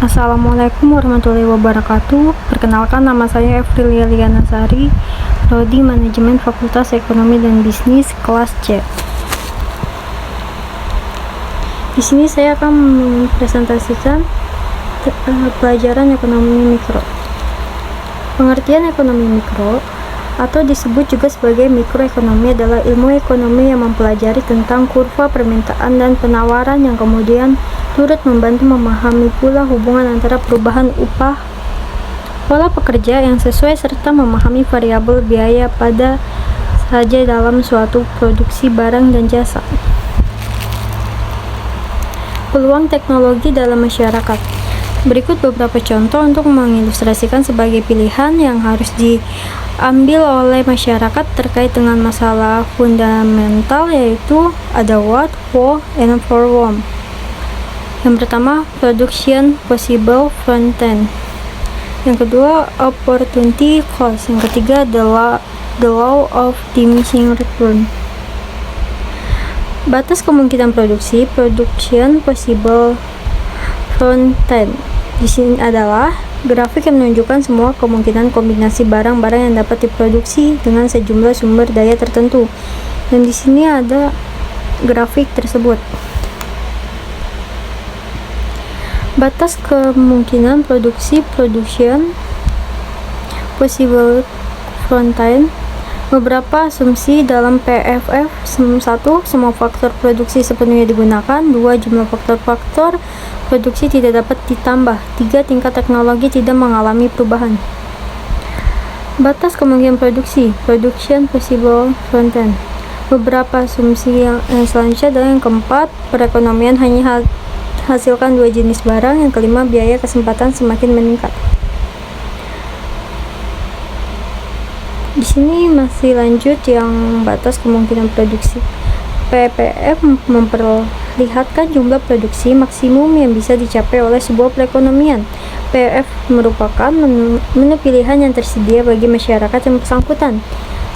Assalamualaikum warahmatullahi wabarakatuh. Perkenalkan, nama saya Evrilia Lianasari, Prodi Manajemen Fakultas Ekonomi dan Bisnis kelas C. Di sini saya akan mempresentasikan pelajaran ekonomi mikro. Pengertian ekonomi mikro atau disebut juga sebagai mikroekonomi adalah ilmu ekonomi yang mempelajari tentang kurva permintaan dan penawaran yang kemudian turut membantu memahami pula hubungan antara perubahan upah, pola pekerja yang sesuai serta memahami variabel biaya pada saja dalam suatu produksi barang dan jasa. Peluang teknologi dalam masyarakat. Berikut beberapa contoh untuk mengilustrasikan sebagai pilihan yang harus diambil oleh masyarakat terkait dengan masalah fundamental, yaitu ada what, who, and for whom. Yang pertama, production possible front end. Yang kedua, opportunity cost. Yang ketiga, the law of diminishing return. Batas kemungkinan produksi, production possible front end. Di sini adalah grafik yang menunjukkan semua kemungkinan kombinasi barang-barang yang dapat diproduksi dengan sejumlah sumber daya tertentu. Dan di sini ada grafik tersebut. Batas kemungkinan produksi, production possible front end. Beberapa asumsi dalam PFF. 1. Semua faktor produksi sepenuhnya digunakan. 2. Jumlah faktor-faktor produksi tidak dapat ditambah. 3. Tingkat teknologi tidak mengalami perubahan. Batas kemungkinan produksi, production possible front end. Beberapa asumsi yang selanjutnya adalah yang keempat, perekonomian hanya hasilkan 2 jenis barang. Yang kelima, biaya kesempatan semakin meningkat. Di sini masih lanjut yang batas kemungkinan produksi. PPF memperlihatkan jumlah produksi maksimum yang bisa dicapai oleh sebuah perekonomian. PPF merupakan menu pilihan yang tersedia bagi masyarakat yang bersangkutan.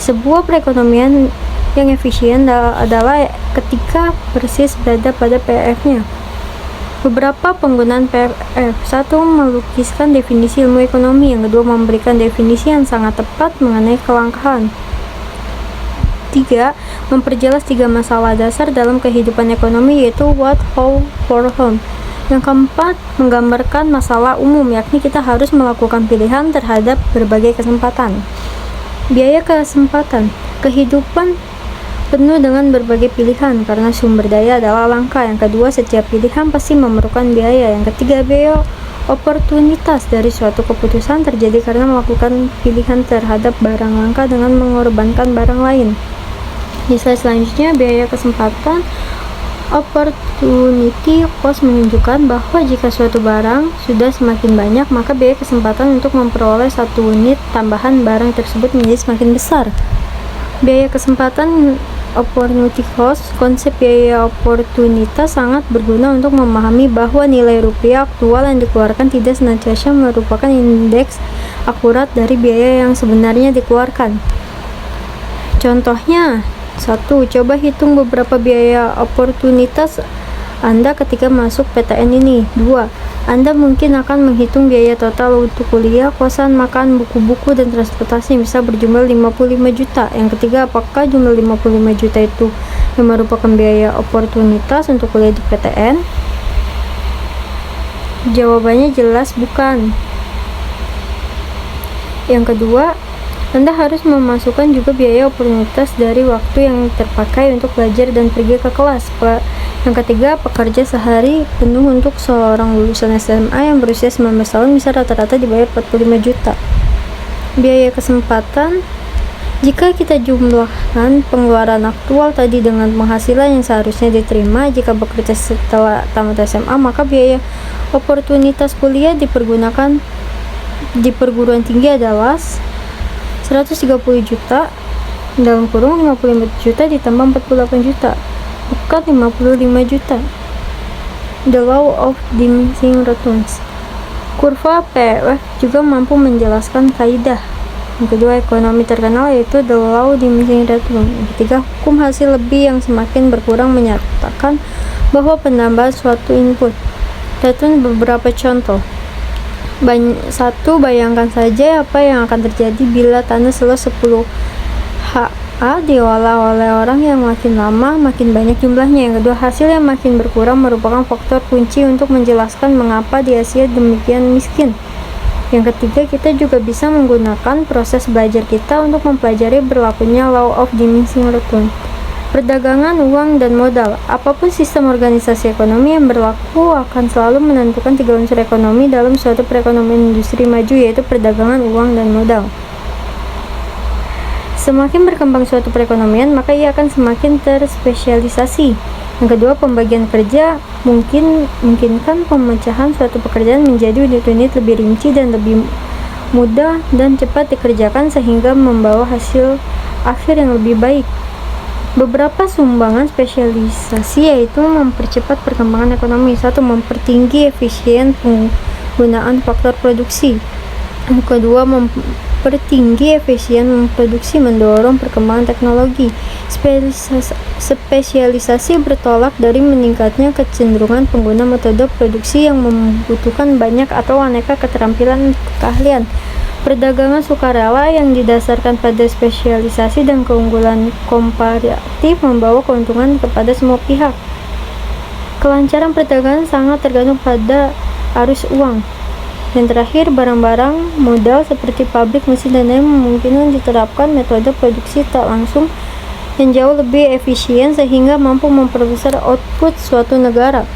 Sebuah perekonomian yang efisien adalah ketika persis berada pada PPF-nya. Beberapa penggunaan PFF. 1. Melukiskan definisi ilmu ekonomi. Yang kedua, memberikan definisi yang sangat tepat mengenai kelangkaan. 3. Memperjelas 3 masalah dasar dalam kehidupan ekonomi, yaitu what, how, for whom. Yang keempat, menggambarkan masalah umum, yakni kita harus melakukan pilihan terhadap berbagai kesempatan. Biaya kesempatan. Kehidupan penuh dengan berbagai pilihan karena sumber daya adalah langka. Yang kedua, setiap pilihan pasti memerlukan biaya. Yang ketiga, biaya oportunitas dari suatu keputusan terjadi karena melakukan pilihan terhadap barang langka dengan mengorbankan barang lain. Di slide selanjutnya, biaya kesempatan opportunity cost menunjukkan bahwa jika suatu barang sudah semakin banyak, maka biaya kesempatan untuk memperoleh 1 unit tambahan barang tersebut menjadi semakin besar. Biaya kesempatan opportunity cost. Konsep biaya oportunitas sangat berguna untuk memahami bahwa nilai rupiah aktual yang dikeluarkan tidak senantiasa merupakan indeks akurat dari biaya yang sebenarnya dikeluarkan. Contohnya, 1. Coba hitung beberapa biaya oportunitas Anda ketika masuk PTN ini. 2. Anda mungkin akan menghitung biaya total untuk kuliah, kosan, makan, buku-buku, dan transportasi yang bisa berjumlah 55 juta. Yang ketiga, apakah jumlah 55 juta itu yang merupakan biaya oportunitas untuk kuliah di PTN? Jawabannya jelas bukan. Yang kedua, Anda harus memasukkan juga biaya oportunitas dari waktu yang terpakai untuk belajar dan pergi ke kelas. Yang ketiga, pekerja sehari penuh untuk seorang lulusan SMA yang berusia 19 tahun bisa rata-rata dibayar 45 juta. Biaya kesempatan. Jika kita jumlahkan pengeluaran aktual tadi dengan penghasilan yang seharusnya diterima jika bekerja setelah tamat SMA, maka biaya oportunitas kuliah dipergunakan di perguruan tinggi adalah 130 juta dalam kurung 55 juta ditambah 48 juta, bukan 55 juta. The law of diminishing returns. Kurva PFF juga mampu menjelaskan kaidah. Yang kedua, ekonomi terkenal, yaitu the law of diminishing returns. Yang ketiga, hukum hasil lebih yang semakin berkurang menyatakan bahwa penambahan suatu input. Return beberapa contoh. Bayangkan saja apa yang akan terjadi bila tanah seluas 10 ha diolah oleh orang yang makin lama makin banyak jumlahnya. Yang kedua, hasil yang makin berkurang merupakan faktor kunci untuk menjelaskan mengapa di Asia demikian miskin. Yang ketiga, kita juga bisa menggunakan proses belajar kita untuk mempelajari berlakunya law of diminishing return. Perdagangan, uang, dan modal. Apapun sistem organisasi ekonomi yang berlaku akan selalu menentukan 3 unsur ekonomi dalam suatu perekonomian industri maju, yaitu perdagangan, uang, dan modal. Semakin berkembang suatu perekonomian, maka ia akan semakin terspesialisasi. Yang kedua, pembagian kerja memungkinkan pemecahan suatu pekerjaan menjadi unit-unit lebih rinci dan lebih mudah dan cepat dikerjakan sehingga membawa hasil akhir yang lebih baik. Beberapa sumbangan spesialisasi yaitu mempercepat perkembangan ekonomi. 1. Mempertinggi efisien penggunaan faktor produksi. Yang kedua, mempertinggi efisien produksi mendorong perkembangan teknologi. Spesialisasi bertolak dari meningkatnya kecenderungan pengguna metode produksi yang membutuhkan banyak atau aneka keterampilan keahlian. Perdagangan sukarela yang didasarkan pada spesialisasi dan keunggulan komparatif membawa keuntungan kepada semua pihak. Kelancaran perdagangan sangat tergantung pada arus uang. Yang terakhir, barang-barang modal seperti pabrik, mesin, dan lain memungkinkan diterapkan metode produksi tak langsung yang jauh lebih efisien sehingga mampu memperbesar output suatu negara.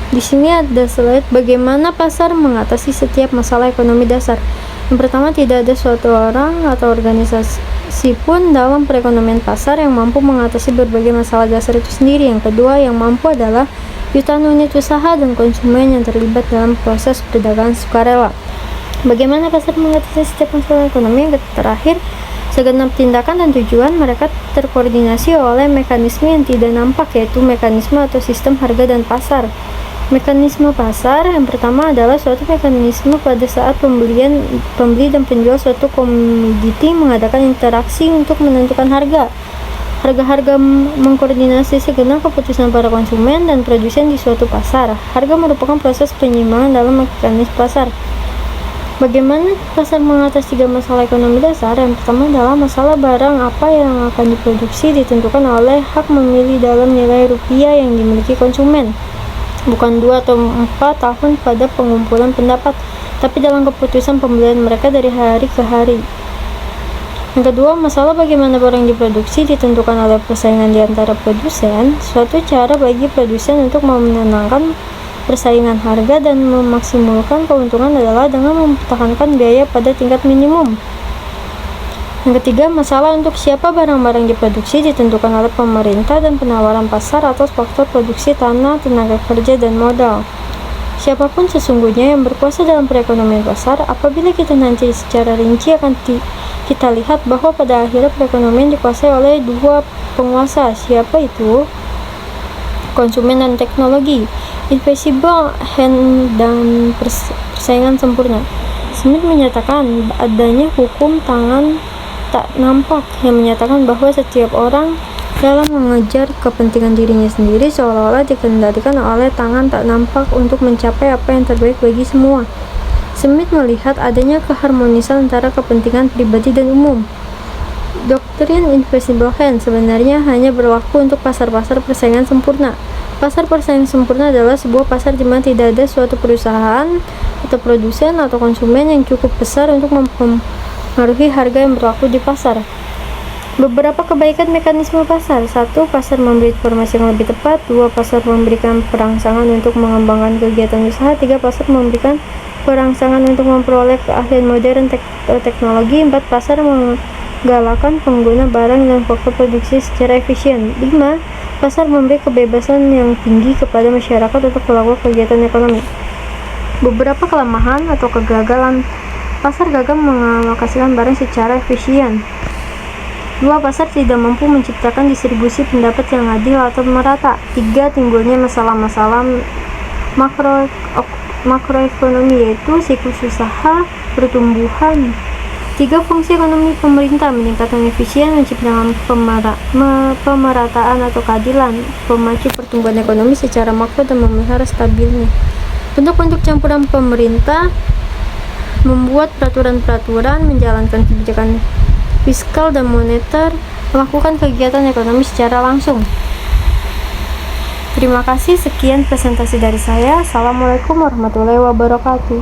Di sini ada slide bagaimana pasar mengatasi setiap masalah ekonomi dasar. Yang pertama, tidak ada suatu orang atau organisasi pun dalam perekonomian pasar yang mampu mengatasi berbagai masalah dasar itu sendiri. Yang kedua, yang mampu adalah jutaan unit usaha dan konsumen yang terlibat dalam proses perdagangan sukarela. Bagaimana pasar mengatasi setiap masalah ekonomi? Yang terakhir, segenap tindakan dan tujuan mereka terkoordinasi oleh mekanisme yang tidak nampak, yaitu mekanisme atau sistem harga dan pasar. Mekanisme pasar yang pertama adalah suatu mekanisme pada saat pembeli dan penjual suatu komoditi mengadakan interaksi untuk menentukan harga. Harga mengkoordinasi segenap keputusan para konsumen dan produsen di suatu pasar. Harga merupakan proses penyimbangan dalam mekanisme pasar. Bagaimana pasar mengatasi 3 masalah ekonomi dasar? Yang pertama adalah masalah barang apa yang akan diproduksi ditentukan oleh hak memilih dalam nilai rupiah yang dimiliki konsumen. Bukan 2 atau 4 tahun pada pengumpulan pendapat, tapi dalam keputusan pembelian mereka dari hari ke hari. Yang kedua, masalah bagaimana barang diproduksi ditentukan oleh persaingan di antara produsen. Suatu cara bagi produsen untuk memenangkan persaingan harga dan memaksimalkan keuntungan adalah dengan mempertahankan biaya pada tingkat minimum. Yang ketiga, masalah untuk siapa barang-barang diproduksi ditentukan oleh pemerintah dan penawaran pasar atas faktor produksi tanah, tenaga kerja, dan modal. Siapapun sesungguhnya yang berkuasa dalam perekonomian pasar, apabila kita nanti secara rinci akan kita lihat bahwa pada akhirnya perekonomian dikuasai oleh 2 penguasa. Siapa itu? Konsumen dan teknologi. Invisible hand dan persaingan sempurna. Smith menyatakan adanya hukum tangan tak nampak yang menyatakan bahwa setiap orang dalam mengejar kepentingan dirinya sendiri seolah-olah dikendalikan oleh tangan tak nampak untuk mencapai apa yang terbaik bagi semua. Smith melihat adanya keharmonisan antara kepentingan pribadi dan umum. Doktrin invisible hand sebenarnya hanya berlaku untuk pasar-pasar persaingan sempurna. Pasar persaingan sempurna adalah sebuah pasar di mana tidak ada suatu perusahaan atau produsen atau konsumen yang cukup besar untuk mempengaruhi harga yang berlaku di pasar. Beberapa kebaikan mekanisme pasar. 1. Pasar memberi informasi yang lebih tepat. 2. Pasar memberikan perangsangan untuk mengembangkan kegiatan usaha. 3. Pasar memberikan perangsangan untuk memperoleh keahlian modern teknologi. 4. Pasar menggalakkan pengguna barang dan faktor produksi secara efisien. 5. Pasar memberi kebebasan yang tinggi kepada masyarakat untuk melakukan kegiatan ekonomi. Beberapa kelemahan atau kegagalan. Pasar gagal mengalokasikan barang secara efisien. 2. Pasar tidak mampu menciptakan distribusi pendapat yang adil atau merata. 3. Timbulnya masalah-masalah makroekonomi yaitu siklus usaha, pertumbuhan. 3. Fungsi ekonomi pemerintah, meningkatkan efisien, menciptakan pemerataan atau keadilan, memacu pertumbuhan ekonomi secara makro dan memelihara stabilnya. Bentuk-bentuk campuran pemerintah membuat peraturan-peraturan, menjalankan kebijakan fiskal dan moneter, melakukan kegiatan ekonomi secara langsung. Terima kasih, sekian presentasi dari saya. Assalamualaikum warahmatullahi wabarakatuh.